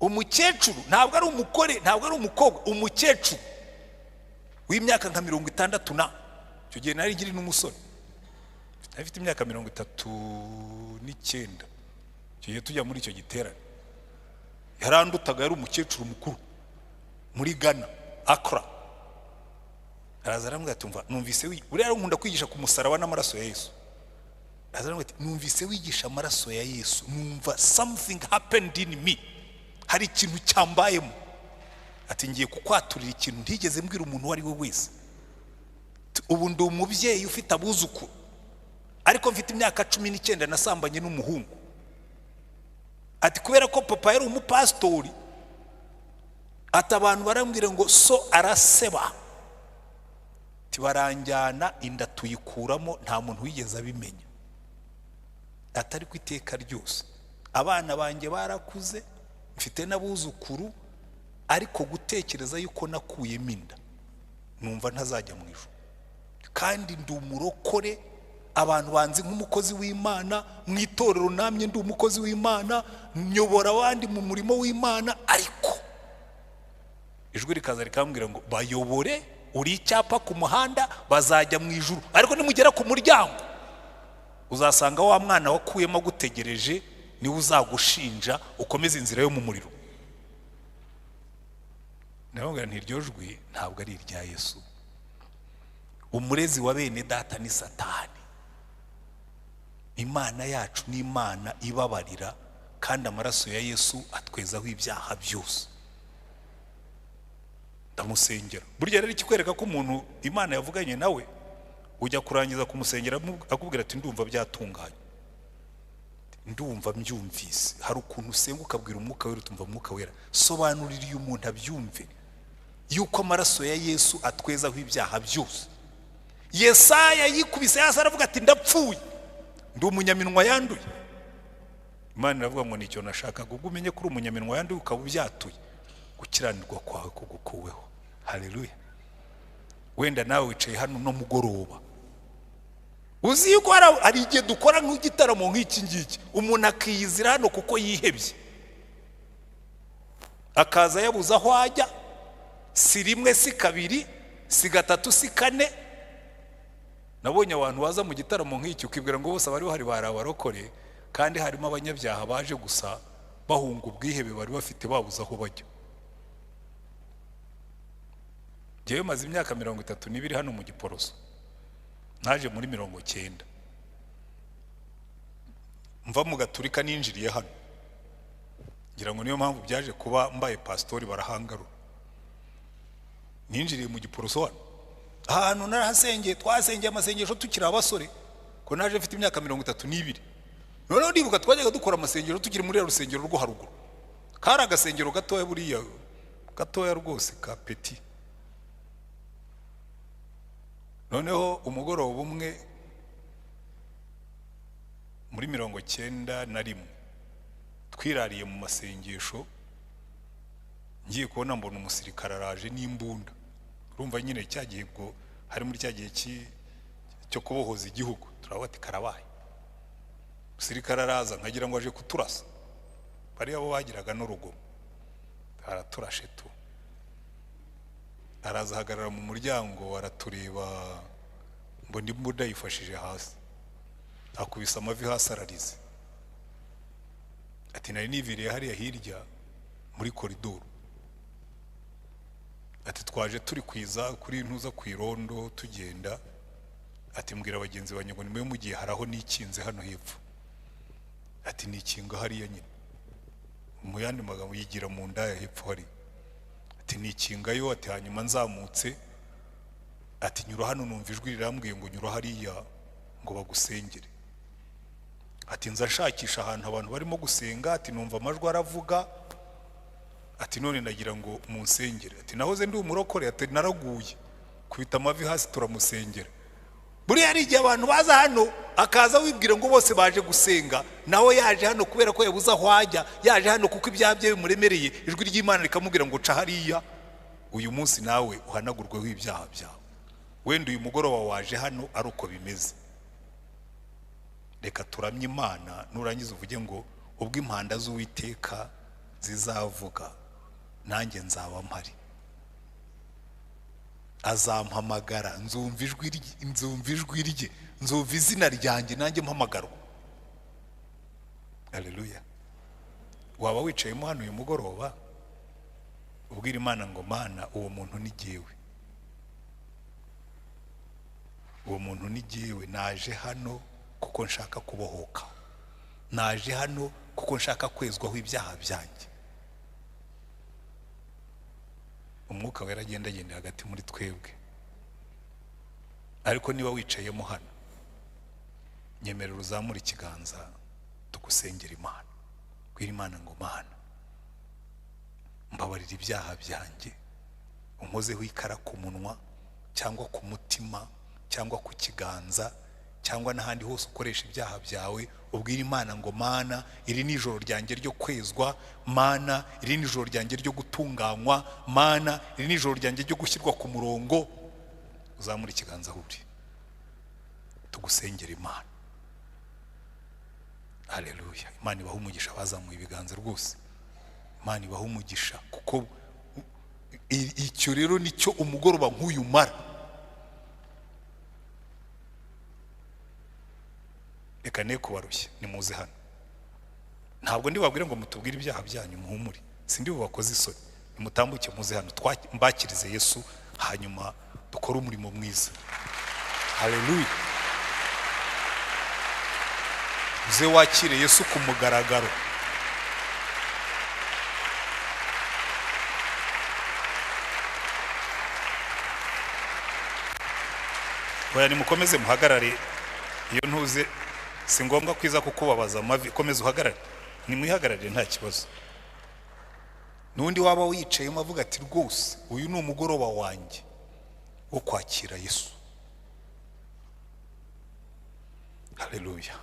Umukecuru ntabwo ari umukore ntabwo ari umukobwa, umukecuru w'imyaka nka 60 na cyo gihe nari ngiri n'umusore afite imyaka 39. Cyo gihe tujya muri icyo giterane yarandutaga, yari umukecuru mukuru muri Ghana Accra. Araza arambwira ati umva numvise uri yari nkunda kwigisha ku musaraba n'amaraso ya Yesu. Araza arambwira ati numvise wigisha amaraso ya Yesu numva something happened in me, hari ikintu cyambayemo. Ati ngiye kukwaturira ikintu ntigeze mbwira umuntu wari we wese. Ubu ndi umubyeyi ufite abuzukuru ariko mfite imyaka 19 nasambanye n'umuhungu. Ati kubera ko papa yari umupastori ati abantu barambwira ngo so araseba. Tibaranjyana inda tuyikuramo nta muntu wigeze abimenya. Atari ku iteka ryose abana banjye barakuze mfite n'abuzukuru ariko gutekereza yuko nakuyemo inda numva ntazajya mu ijuru. Kandi ndi umurokore abantu banzi nk'umukozi w'Imana mu itorero, namye ndi umukozi w'Imana nyobora abandi mu murimo w'Imana, ariko ijwi rikaza rikambwira ngo bayobore uri icyapa ku muhanda bazajya mu ijuru, ariko nimugera ku muryango uzasanga wa mwana wakuyemo gutegereje niwe uzagushinja ukomeza inzira yo mu muriro. Ndababwira nti iryo jwi ntabwo ari irya Yesu. Umurezi wa bene data ni Satani. Imana yacu ni Imana ibabarira kandi amaraso ya Yesu atwezaho ibyaha byose. Ndamusengera. Burya rero ikikwereka ko umuntu Imana yavuganye nawe ujya kurangiza kumusengera akubwira ati ndumva byatunganye, ndumva mbyumvise. Hari ukuntu usenga ukabwira umwuka wera utumva umwuka wera sobanurira uyu muntu abyumve yuko amaraso ya Yesu atwezaho ibyaha byose. Yesaya yikubise hasi aravuga ati ndapfuye ndi umunyaminwa yanduye. Imana iravuga ngo nicyo nashakaga ubwo umenye kuri umunyaminwa yanduye ukaba ubyatuye gukiranirwa kwawe kugukuweho. Haleluya. Wenda nawe wicaye hano no mugoroba uzi yuko hari igihe dukora nk'igitaramo nk'iki ngiki umuntu akiyizira hano kuko yihebye akaza yabuza aho ajya, si rimwe si kabiri si gatatu si kane. Nabonye abantu baza mu gitaramo nk'iki ukibwira ngo bose bari bahari bari abarokore kandi harimo abanyabyaha baje gusa bahunga ubwihebe bari bafite babuze aho bajya. Ngiye maze imyaka 32 hano mu Giporoso, naje muri 90 mva mu Gaturika ninjiriye hano, ngira ngo niyo mpamvu byaje kuba mbaye pastori barahangaru. Ninjiriye mu Giporoso hano, ahantu narahasengeye, twasengeye amasengesho tukiri abasore, ko naje mfite imyaka 32. Noneho ndibuka twajyaga dukora amasengesho tukiri muri rusengero rwo haruguru, kari agasengero gatoya, buriya gatoya rwose ka petit. Noneho umugoroba umwe muri 91 twirariye mu masengesho, ngiye kubona mbona umusirikare araje n'imbunda. Urumva nyine cyagiye bwo hari muri cyagiye cyo kubohoza igihugu, turabati karabaye. Umusirikare araza nkagira ngo aje kuturasa, bari abo bagiraga n'urugo, araturashe tu. Araza hagarara mu muryango, aratureba, mbona imbunda yifashije hasi, akubise amavi hasi ararize. Ati nari niviriye hariya hirya muri koridoro, ati twaje turi kwiza kuri ntuza ku irondo tugenda, ati mbwira abagenzi banjye ngo nimwe mugiye haraho nikinze hano hepfo. Ati nikinga hariya nyine, mu yandi magambo yigira mu ndaya hepfo hari. Ati nikingayo, ati hanyuma nzamutse, ati nyura hano numva ijwi rirambwiye ngo nyura hariya ngo bagusengere. Ati nza nshakisha ahantu abantu barimo gusenga, ati numva amajwi aravuga, ati none nagira ngo munsengere. Ati nahoze ndi umurokore, ati naraguye kubita amavi hasi turamusengera. Buri hari igihe abantu baza hano akaza wibwira ngo bose baje gusenga, nawe yaje hano kubera ko yabuza aho ajya, yaje hano kuko ibyabye bimuremereye, ijwi ry'Imana rikamubwira ngo ca hariya. Uyu munsi nawe uhanagurweho ibyaha byawe. Wenda uyu mugoroba waje hano ari uko bimeze. Reka turamye Imana, nurangiza uvuge ngo ubwo impanda z'Uwiteka zizavuga nanjye nzaba mpari. Azampamagara, nzumva ijwi rye, nzumva izina ryanjye nanjye mpamagarwa. Haleluya. Waba wicayemo hano uyu mugoroba ubwira Imana ngo Mana, uwo muntu ni jyewe, uwo muntu ni jyewe, naje hano kuko nshaka kubohoka, naje hano kuko nshaka kwezwaho ibyaha byanjye. Umwuka wera agenda hagati muri twebwe. Ariko niba wicayemo hano, nyemerera uzamura ikiganza tugusengera Imana. Bwira Imana ngo Mana, mbabarira ibyaha byanjye, unkozeho ikara ku munwa cyangwa ku mutima cyangwa ku kiganza cyangwa n'ahandi hose ukoresha ibyaha byawe. Ubwira Imana ngo Mana, iri ni ijoro ryanjye ryo kwezwa, Mana, iri ni ijoro ryanjye ryo gutunganywa, Mana, iri ni ijoro ryanjye ryo gushyirwa ku murongo. Uzamura ikiganza huri tugusengera Imana. Haleluya. Imana ibaha umugisha bazamuye ibiganza rwose. Imana ibaha umugisha, kuko icyo rero nicyo umugoroba nk'uyu mara. Reka ne kubarushya, nimuze hano. Ntabwo ndi babwire ngo mutubwire ibyaha byanyu muhumure, sindi bubakoze isoni. Nimutambuke muze hano mbakirize Yesu, hanyuma dukora umurimo mwiza. Haleluya. Uze wakire Yesu ku mugaragaro. Oya, nimukomeze muhagarare. Iyo ntuze si ngombwa kwiza kukubabaza amavi, komeza uhagarare. Nimwihagarare nta kibazo. Nundi waba wicayemo avuga ati rwose uyu ni umugoroba wanjye wo kwakira Yesu. Haleluya.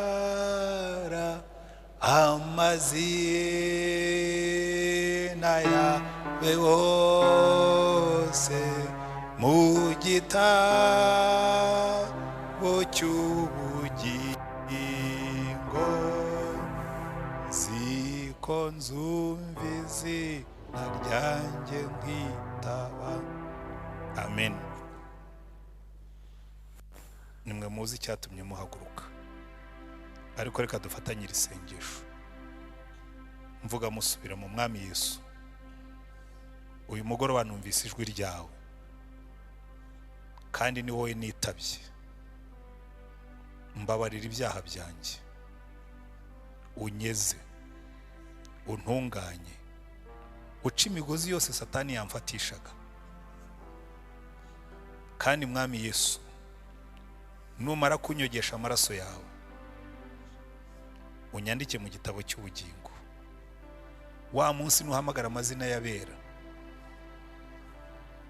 Tugazahamagara amazina yawe wose mu gitabo cy'ubugingo, ziko nuko nzumva izina ryanjye nkitaba. Amen. Nimwe muzi icyatumye muhaguruka, ariko reka dufatanyire isengesho mvuga musubira mu mwami Yesu. Uyu mugoroba numvise ijwi ryawe kandi ni wowe nitabye. Mbabarira ibyaha byanjye, unyeze, untunganye, uca imigozi yose Satani yamfatishaga. Kandi mwami Yesu, numara kunyogesha amaraso yawe, unyandike mu gitabo cy'ubugingo. Wa munsi nuhamagara amazina y'abera,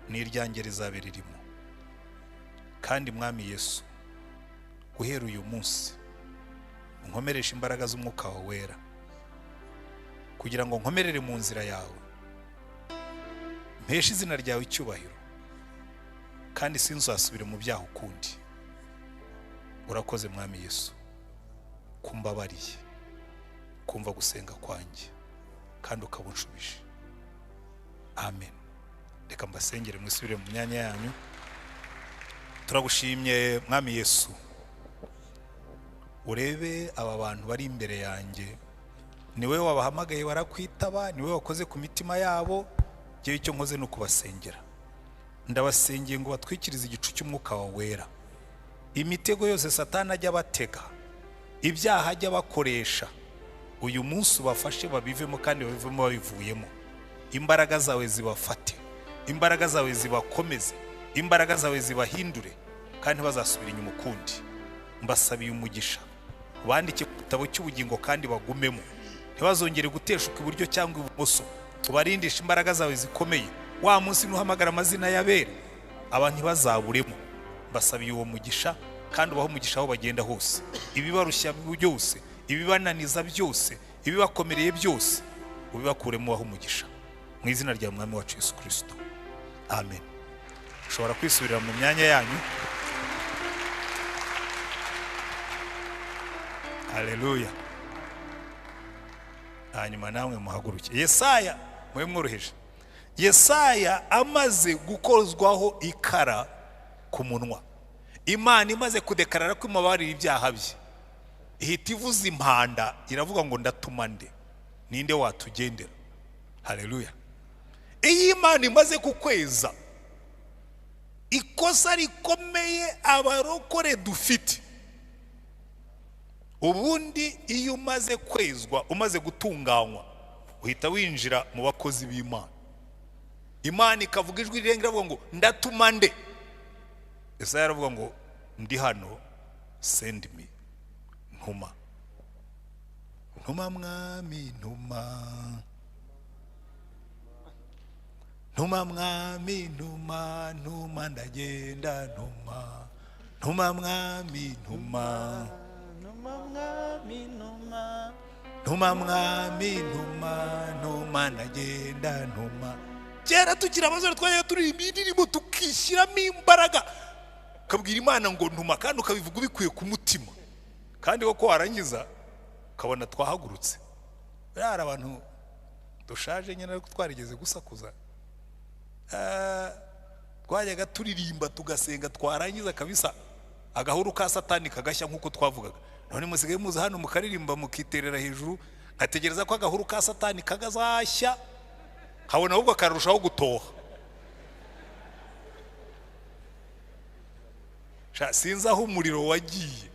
n'iryanjye rizabe ririmo. Kandi mwami Yesu, guhera uyu munsi unkomeresha imbaraga z'umwuka wawe wera, kugira ngo nkomerere mu nzira yawe, mpeshe izina ryawe icyubahiro, kandi sinzasubire mu byaha ukundi. Urakoze mwami Yesu, kumbabariye, kumva gusenga kwanjye, kandi ukabunshubije. Amen. Reka mbasengere mwisubire mu myanya yanyu. Turagushimye mwami Yesu, urebe aba bantu bari imbere yanjye, niwe wabahamagaye barakwitaba, niwe wakoze ku mitima yabo. Jewe icyo nkoze no kubasengera. Ndabasengeye ngo batwikirize igicu cy'umwuka wawe wera. Imitego yose Satani ajya batega, ibyaha ajya bakoresha, uyu munsi ubafashe babivemo, kandi babivemo babivuyemo. Imbaraga zawe zibafate, imbaraga zawe zibakomeze, imbaraga zawe zibahindure, kandi bazasubira inyuma ukundi. Mbasabiye umugisha, bandike ku gitabo cy'ubugingo kandi bagumemo, ntibazongere guteshuka iburyo cyangwa ibumoso. Ubarindisha imbaraga zawe zikomeye. Wa munsi nuhamagara amazina y'abera, abantu ntibazaburemo. Mbasabiye uwo mugisha, kandi ubaho umugisha aho bagenda hose. Ibibarushya byose, ibibananiza byose, ibibakomereye byose, ubibakuremo ubaho umugisha, mu izina rya mwami wacu Yesu Kristo. Amen. Ushobora kwisubirira mu myanya yanyu. Haleluya. Hanyuma namwe muhaguruke. Yesaya, mwe mworoheje. Yesaya amaze gukozwaho ikara ku munwa, Imana imaze kudekarara ko imubabarira ibyaha bye, ihita ivuza impanda iravuga ngo ndatuma nde, ninde watugendera. Haleluya. Iyi Imana imaze kukweza ikosa rikomeye abarokore dufite. Ubundi iyo umaze kwezwa, umaze gutunganywa, uhita winjira mu bakozi b'Imana. Imana ikavuga ijwi rirenga iravuga ngo ndatuma nde. Yesaya aravuga ngo ndi hano, send me, ntuma. Ntuma mwami, ntuma. Ntuma mwami, ntuma, ntuma ndagenda, ntuma. Ntuma mwami, ntuma. Ntuma mwami, ntuma. Ntuma mwami, ntuma, ntuma ndagenda, ntuma. Kera tukiri abazore twajyaga turirimba indirimbo tukishyiramo imbaraga, ukabwira Imana ngo ntuma, kandi ukabivuga ubikuye ku mutima, kandi koko warangiza ukabona twahagurutse. Hari abantu dushaje nyine ariko twarigeze gusakuza, twajyaga turirimba tugasenga, twarangiza kabisa agahuru ka Satani kagashya nk'uko twavugaga. None musigaye muza hano mukaririmba mukiterera hejuru, nkategereza ko agahuru ka Satani kagazashya, habona ahubwo akarushaho gutoha. Sinzi aho umuriro wagiye.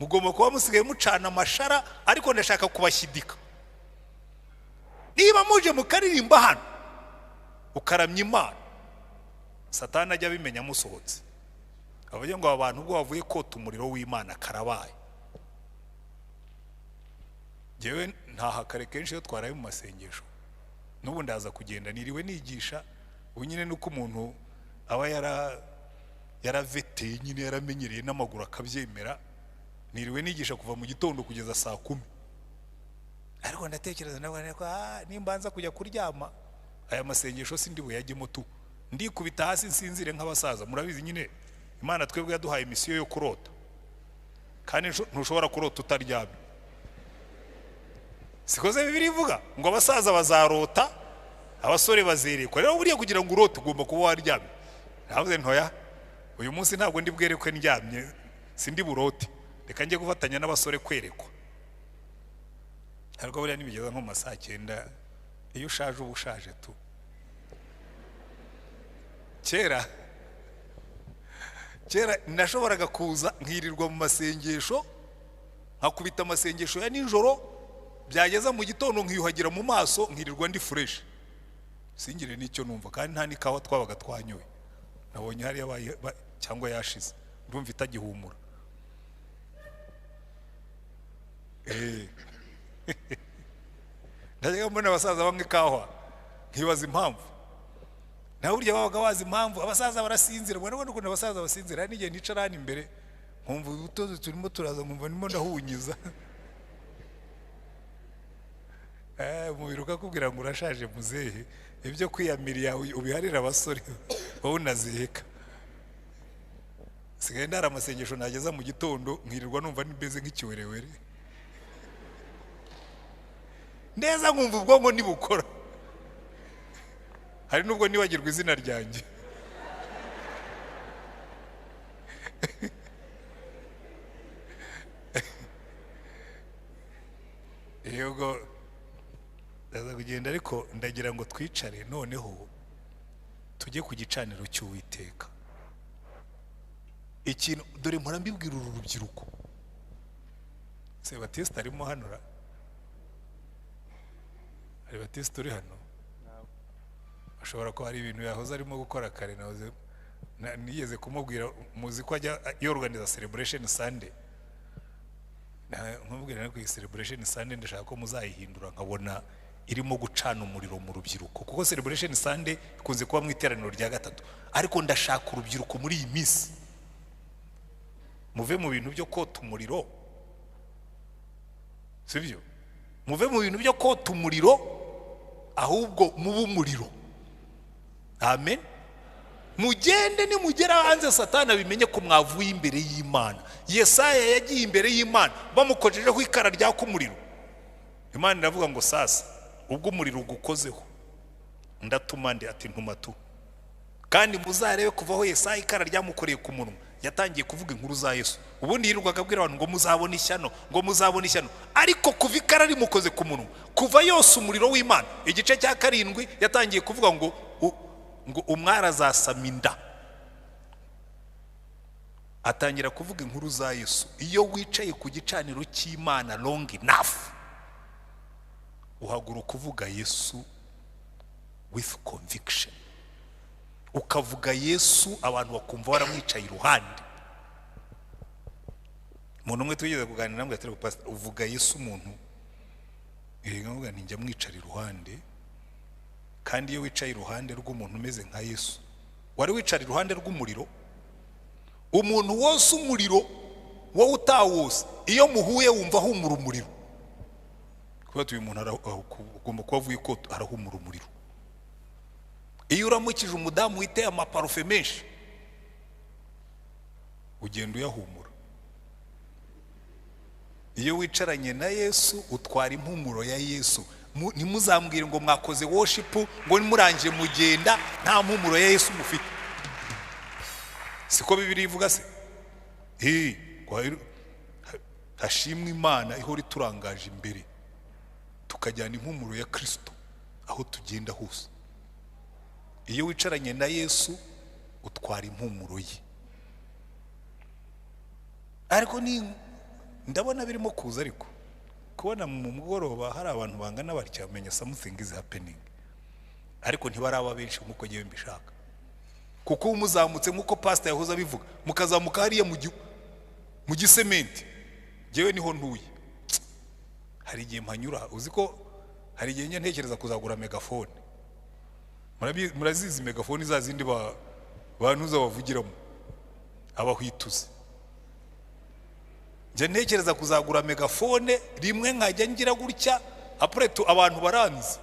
Mugomba kuba musigaye mucana amashara, ariko ndashaka kubashyidika. Niba muje mukaririmba hano ukaramya Imana, Satani ajya abimenya musohotse, avuga ngo abantu ubwo bavuye kota umuriro w'Imana karabaye. Jewe ntahakare kenshi iyo twaraye mu masengesho, n'ubu ndaza kugenda niriwe nigisha. Ubu nyine nuko umuntu aba yaravete nyine yaramenyereye n'amaguru akabyemera, niriwe nigisha kuva mu gitondo kugeza saa 10. Ariko ndatekereza nawe ko nimbanza kujya kuryama aya masengesho sindi buyajyemo tu, ndikubita hasi nsinzire nk'abasaza. Murabizi nyine Imana twebwe yaduhaye imisiyo yo kurota, kandi ntushobora kurota utaryamye. sikoze Bibiliya ivuga ngo abasaza bazarota abasore bazerekwa. Rero buriya kugira ngo urote ugomba kuba waryamye. Navuze ntoya uyu munsi ntabwo ndi bwerekwe ndyamye, sindi burote, reka njye gufatanya n'abasore kwerekwa. Ariko buriya nibigeza nko mu masaa 9 iyo ushaje uba ushaje tu. Kera nashoboraga kuza nkirirwa mu masengesho, nkakubita amasengesho ya nijoro, byageza mu gitondo nkiyuhagira mu maso, nkirirwa ndi fresh, singire n'icyo numva, kandi nta n'ikawa twabaga twanyoye. Nabonye hari yabaye cyangwa yashize, ndumva itagihumura. Ndajya mbona abasaza bamwe kawa, nkibaza impamvu. Nawe burya babaga bazi impamvu abasaza barasinzira. Ubona ukuntu abasaza basinzira. Hari n'igihe nicara hano imbere nkumva utuzi turimo turaza, nkumva ndimo ndahunyiza. Umubiri ukakubwira ngo urashaje muzehe, ibyo kwiyamiriya ubiharira abasore wowe unaziheka. Sigaye ndara amasengesho nageza mu gitondo nkirirwa numva nibeze nk'ikiwerewere, neza nkumva ubwonko nibukora. Hari nubwo nibagirwa izina ryanjye. Yego ndaza kugenda, ariko ndagira ngo twicare noneho tujye ku gicaniro cy'Uwiteka. Ikintu dore mpora mbibwira uru rubyiruko. Se Batista arimo hano ra? Ari Batista uri hano? Ashobora ko hari ibintu yahoze arimo gukora kare, nahoze nigeze kumubwira muzi ko ajya yorganiza celebration Sunday. Nkumubwira ko iyi celebration Sunday ndashaka ko muzayihindura nkabona irimo gucana umuriro mu rubyiruko, kuko celebration Sunday ikunze kuba mu iteraniro rya gatatu, ariko ndashaka urubyiruko muri iyi minsi muve mu bintu byo kota umuriro, sibyo? Muve mu bintu byo kota umuriro, ahubwo mubu umuriro. Amen. Mugende ni mugera hanze Satani abimenye ko mwavuye imbere y'Imana. Yesaya yagiye imbere y'Imana bamukojejeho ikara rya kumuriro. Imana iravuga ngo sasa ubwo umuriro ugukozeho ndatuma ndi ati ntuma tu. Kandi muzarebe kuvaho Yesaya ikara ryamukoreye ku munwa yatangiye kuvuga inkuru za Yesu. Ubundi yirirwaga abwira abantu ngo muzabona ishyano, ngo muzabona ishyano, ariko kuva ikara rimukoze ku munwa, kuva yose umuriro w'Imana, igice cya 7 yatangiye kuvuga ngo umwara azasama inda. Atangira kuvuga inkuru za Yesu. Iyo wicaye ku gicaniro cy'Imana long enough, uhaguruka kuvuga Yesu with conviction. Ukavuga Yesu abantu bakumva waramwicaye iruhande. Umuntu umwe tugeze kuganira namwe atari pastor, uvuga Yesu umuntu ngavuga njya mwicara iruhande. Kandi iyo wicaye iruhande rw'umuntu umeze nka Yesu, wari wicara iruhande rw'umuriro, umuntu wose umuriro wowe utawose, iyo muhuye wumva humura umuriro. Kuba tuyu muntu ugomba kuba avuye ko arahumura umuriro. Iyo uramukije umudamu witeye amaparufe menshi, ugenda uyahumura. Iyo wicaranye na Yesu utwara impumuro ya Yesu. Ntimuzambwire ngo mwakoze worship ngo nimurangiye mugenda nta mpumuro ya Yesu mufite. Siko Bibiliya ivuga se? Hashimwe Imana ihora iturangaje imbere, tukajyana impumuro ya Kristo aho tugenda hose. Iyo wicaranye na Yesu utwara impumuro ye. Ariko ndabona birimo kuza, ariko kubona mu mugoroba hari abantu bangana batya menya something is happening, ariko ntibaraba benshi nkuko giye mbishaka. Kuko umuzamutse nkuko pastor yahoze abivuga, mukazamuka hariya mu gisementi, jewe niho ntuye. Hari igihe mpanyura, uziko hari igihe njya ntekereza kuzagura megafone. Murazizi megafone za zindi bantuza bavugiramo abahwituze. Njya ntekereza kuzagura megafone rimwe nkajya ngira gutya, après tout abantu baranzi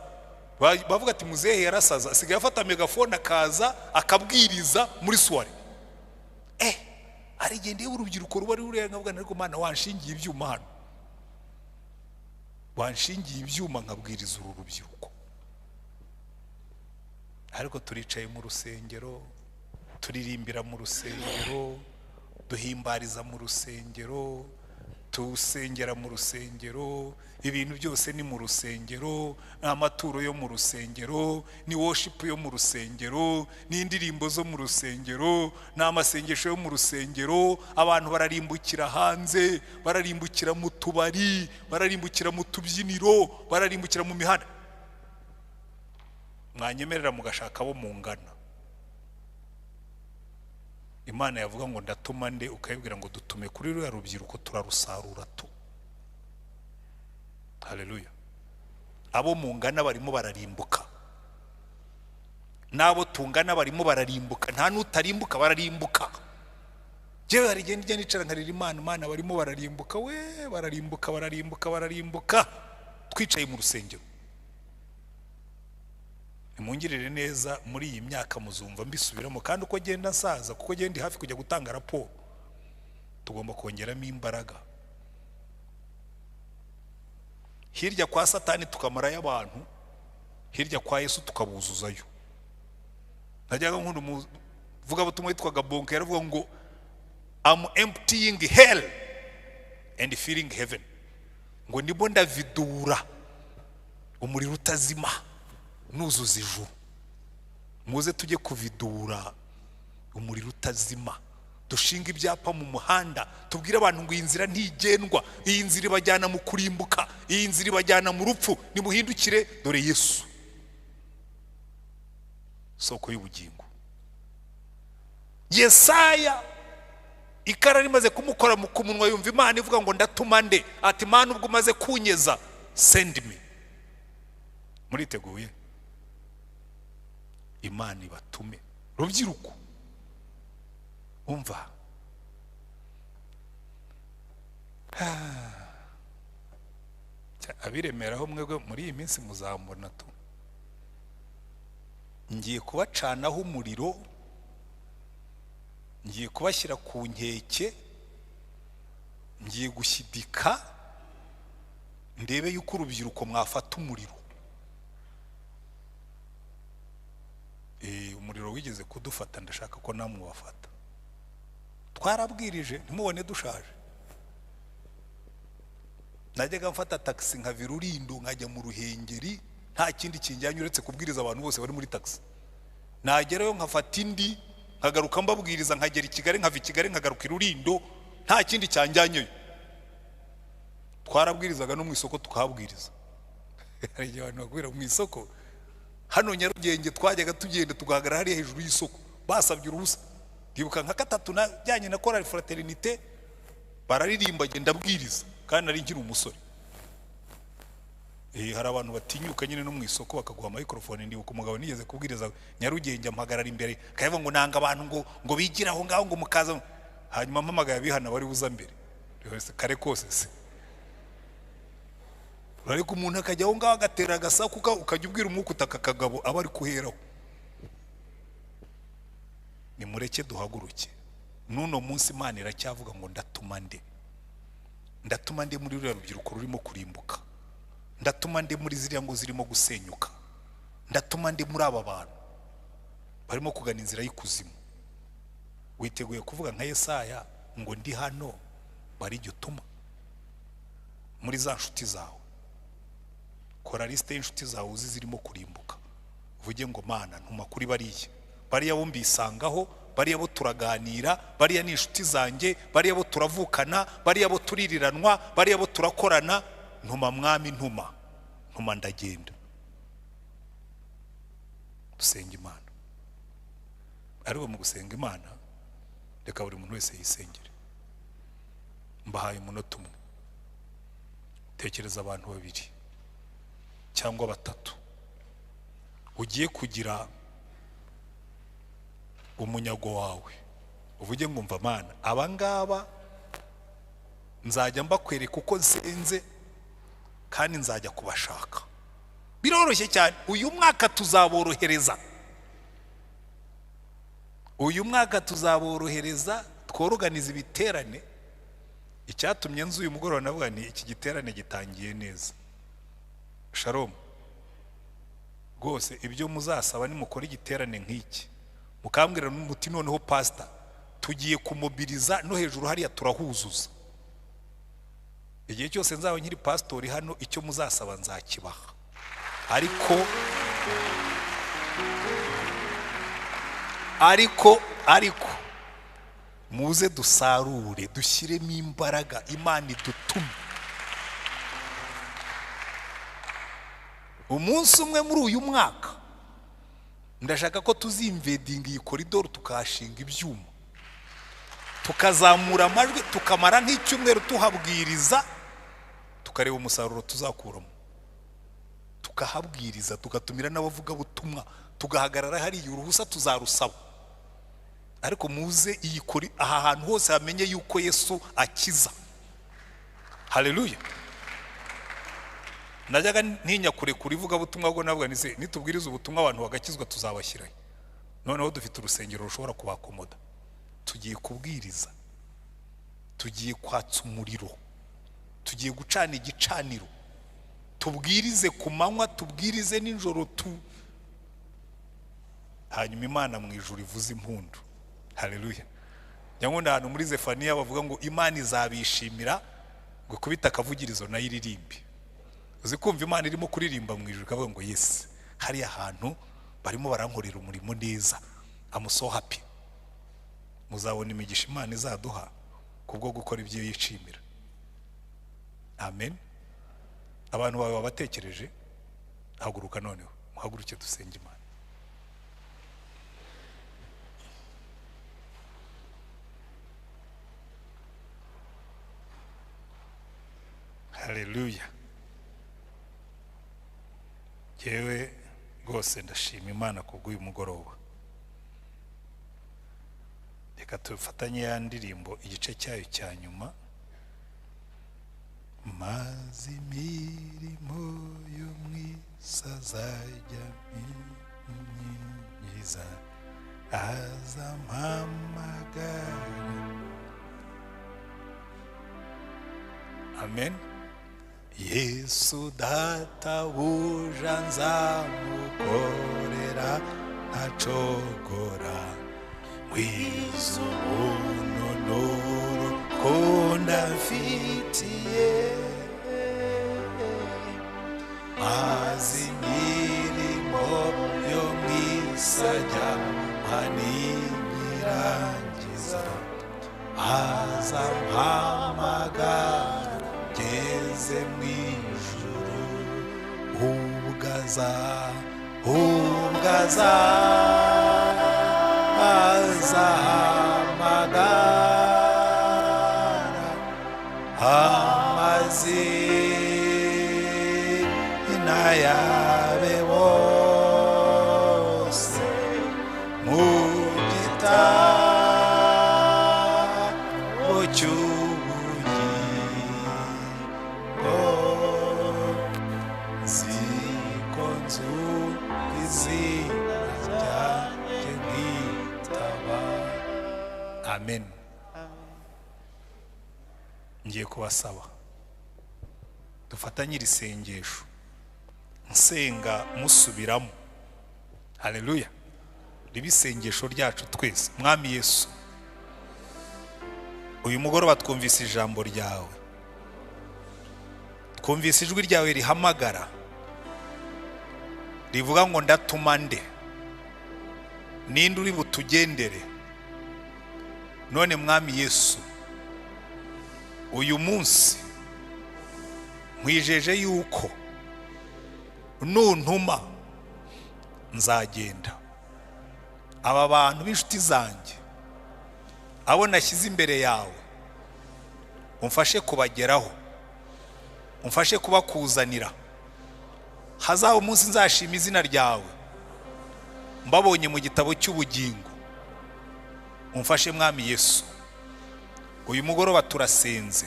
bavuga ati muzehe yarasaza, asigaye afata megafone akaza akabwiriza muri soirée. Ari gende urubyiruko ruba ruri ngavuga ariko Mana wanshingiye ibyuma hano. wanshingiye ibyuma nkabwiriza uru rubyiruko, ariko turicaye mu rusengero, turirimbira mu rusengero, duhimbariza mu rusengero, tusengera mu rusengero, ibintu byose ni mu rusengero, amaturo yo mu rusengero, ni worship yo mu rusengero, ni indirimbo zo mu rusengero, ni amasengesho yo mu rusengero. Abantu bararimbukira hanze, bararimbukira mu tubari, bararimbukira mu tubyiniro, bararimbukira mu mihanda. Mwanyemerera mugashaka abo mungana. Imana yavuga ngo ndatuma nde, ukayibwira ngo dutume kuri ruriya rubyiruko turarusarura tu. Haleluya. Abo mungana barimo bararimbuka, nabo tungana barimo bararimbuka, nta n'utarimbuka bararimbuka. Jewe hari igihe njya nicara nkarira Imana barimo bararimbuka, we bararimbuka, twicaye mu rusengero. Nimungirire neza, muri iyi myaka muzumva mbisubiramo, kandi uko genda nsaza, kuko genda hafi kujya gutanga raporo, tugomba kongeramo imbaraga. Hirya kwa Satani tukamarayo abantu, hirya kwa Yesu tukabuzuzayo. Najyaga nk'umuntu vuga ubutumwa yitwaga Bonke, yaravuga ngo I'm emptying hell and filling heaven. Ngo ndimo ndavidura umuriro utazima nuzuza ijuru. Muze tujye kuvidura umuriro utazima, dushinga ibyapa mu muhanda, tubwire abantu ngo iyi nzira ntigendwa, iyi nzira ibajyana mu kurimbuka, iyi nzira ibajyana mu rupfu, nimuhindukire dore Yesu soko y'ubugingo. Yesaya ikara rimaze kumukora mu kumunwa, yumva Imana ivuga ngo ndatuma nde, ati Mana ubwo umaze kunyeza send me. Muriteguye? Imana ibatume rubyiruko. Umva, abiremeraho mwebwe muri iyi minsi muzambona tu. Ngiye kubacanaho umuriro, ngiye kubashyira ku nkeke, ngiye gushyidika, ndebe yuko urubyiruko mwafata umuriro. Umuriro wigeze kudufata, ndashaka ko namwe wafata. Twarabwirije ntimubone dushaje. Najyaga mfata taxi nkava Rurindo nkajya mu Ruhengeri, nta kindi kinjyanye uretse kubwiriza abantu bose bari muri taxi. Nagerayo nkafata indi nkagaruka mbabwiriza, nkagera i Kigali, nkava i Kigali nkagaruka Rurindo, nta kindi cyanjyanyeyo. Twarabwirizaga no mu isoko tukahabwiriza. Hari igihe abantu bagwira mu isoko, hano Nyarugenge twajyaga tugenda tugahagarara hariya hejuru y'isoko, basabye uruhusa. Ndibuka nka gatatu najyanye na korali fraternité, bararirimba ngenda bwiriza kandi nari nkiri umusore. Hari abantu batinyuka nyine no mu isoko bakaguha microphone. Ndibuka umugabo nigeze kubwiriza Nyarugenge, ampagarara imbere kayavuga ngo nanga abantu ngo bigira aho ngaho ngo mukaza, hanyuma mpamagaye abihana bari buza mbere. Kare kose se ariko umuntu akajya aho ngaho agatera agasaku, ukajya ubwira umwuka utaka kagabo aba ari kuheraho. Nimureke duhaguruke. Nuno munsi Imana iracyavuga ngo ndatuma nde, ndatuma nde muri ruriya rubyiruko rurimo kurimbuka, ndatuma nde muri ziriya ngo zirimo gusenyuka, ndatuma nde muri aba bantu barimo kugana inzira y'ikuzimu. Witeguye kuvuga nka Yesaya ngo ndi hano, bari jye utuma muri za nshuti zawe? Kora liste y'inshuti zawe uzi zirimo kurimbuka, uvuge ngo Mana ntuma kuri bariya bo mbisangaho, bariya bo turaganira, bariya ni inshuti zanjye, bariya bo turavukana, bariya bo tuririranwa, bariya bo turakorana. Ntuma Mwami, ntuma ndagenda. Dusenga Imana. Ariko mu gusenga Imana, reka buri muntu wese yisengere. Mbahaye umunota umwe, tekereza abantu babiri cyangwa batatu ugiye kugira umunyago wawe, uvuge ngo mva Mana abangaba nzajya mbakwereka uko nsenze kandi nzajya kubashaka. Biroroshye cyane. Uyu mwaka tuzaborohereza, tworoganiza ibiterane. Icyatumye nzu uyu mugoroba navuga ni iki giterane gitangiye neza. Shalom rwose ibyo muzasaba nimukora igiterane nk'iki mukambwira n'umuti noneho pastor tugiye kumobiriza no hejuru hariya turahuzuza igihe cyose nzaho nkiri pastori hano icyo muzasaba nzakibaha ariko muze dusarure dushyiremo imbaraga Imana idutume umunsi umwe muri uyu mwaka ndashaka ko tuzimvedinga iyi koridoro tukashinga ibyuma tukazamura amajwi tukamara nk'icyumweru tuhabwiriza tukareba umusaruro tuzakuramo tukahabwiriza tugatumira n'abavuga butumwa tugahagarara hariya uruhusa tuzarusaba ariko muze iyi kori aha hantu hose hamenye yuko Yesu akiza. Haleluya. Najyaga ntinya kure ivuga butumwa bwo navuga nise nitubwiriza ubutumwa abantu bagakizwa tuzabashyirayo noneho dufite urusengero rushobora kubakomoda tugiye kubwiriza tugiye kwatsa umuriro tugiye gucana igicaniro tubwirize ku manywa tubwirize n'ijoro hanyuma Imana mu ijuru ivuze impundu. Haleluya. Nyangunda hano muri Zefaniya bavuga ngo Imana izabishimira ngo kubita akavugirizo nayo iririmbe. Uzi kumva Imana irimo kuririmba mu ijuru kavuga ngo yes hari ahantu barimo barankorera umurimo neza. I'm so happy. Muzabona imigisha Imana izaduha kubwo gukora ibyo yishimira. Amen. Abantu bawe babatekereje haguruka noneho muhaguruke dusenge Imana. Haleluya. Yewe rwose ndashima Imana kubw'uyu mugoroba. Reka tufatanye ya ndirimbo igice cyayo cya nyuma. Mazi imirimo yo mwisazajya myiza azampamagara. Amen. Yesu data buja nzamukorera ntacogora mwiza ubuntu n'urukundo mfitiye mazi imirimo yo mwisajya ntirangiza azampamagara ngeze mu ijuru ubwaza azahamagara amazina yabe bose mu gitabo Amen. Ngiye kubasaba dufatanye irisengesho nsenga musubiramo. Haleluya. Ribisengesho ryacu twese. Mwami Yesu, uyu mugoroba twumvise ijambo ryawe, twumvise ijwi ryawe rihamagara rivuga ngo ndatuma nde ninde uri butugendere. None Mwami Yesu, uyu munsi nkwijeje yuko nuntuma nzagenda. Aba bantu b'inshuti zanjye abo nashyize imbere yawe umfashe kubageraho, umfashe kubakuzanira. Hazaba umunsi nzashima izina ryawe mbabonye mu gitabo cy'ubugingo. Umfashe Mwami Yesu, uyu mugoroba turasenze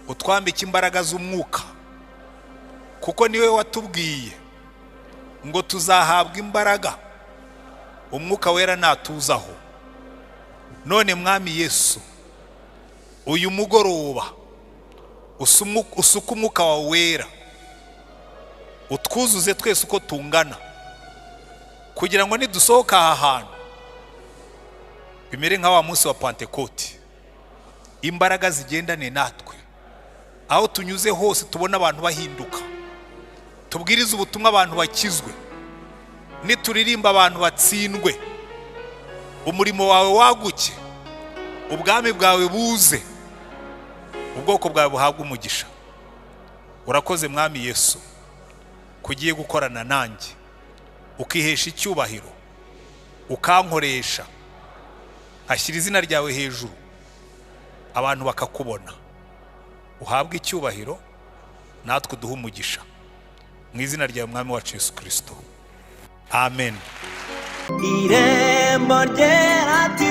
utwambike imbaraga z'umwuka, kuko niwe watubwiye ngo tuzahabwa imbaraga umwuka wera natuzaho. None Mwami Yesu, uyu mugoroba usuka umwuka wawe wera utwuzuze twese uko tungana, kugira ngo nidusohoka aha hantu bimere nka wa munsi wa Pentekote, imbaraga zigendane natwe, aho tunyuze hose tubona abantu bahinduka, tubwirize ubutumwa abantu bakizwe, nituririmba abantu batsindwe, umurimo wawe waguke, ubwami bwawe buze, ubwoko bwawe buhabwe umugisha. Urakoze mwami Yesu, kugiye gukorana nanjye, ukihesha icyubahiro, ukankoresha, nkashyira izina ryawe hejuru, abantu bakakubona. Uhabwe icyubahiro, natwe duhe umugisha, mu izina ryawe mwami wacu Yesu Kristo, amen. IREMBO RYERA TV.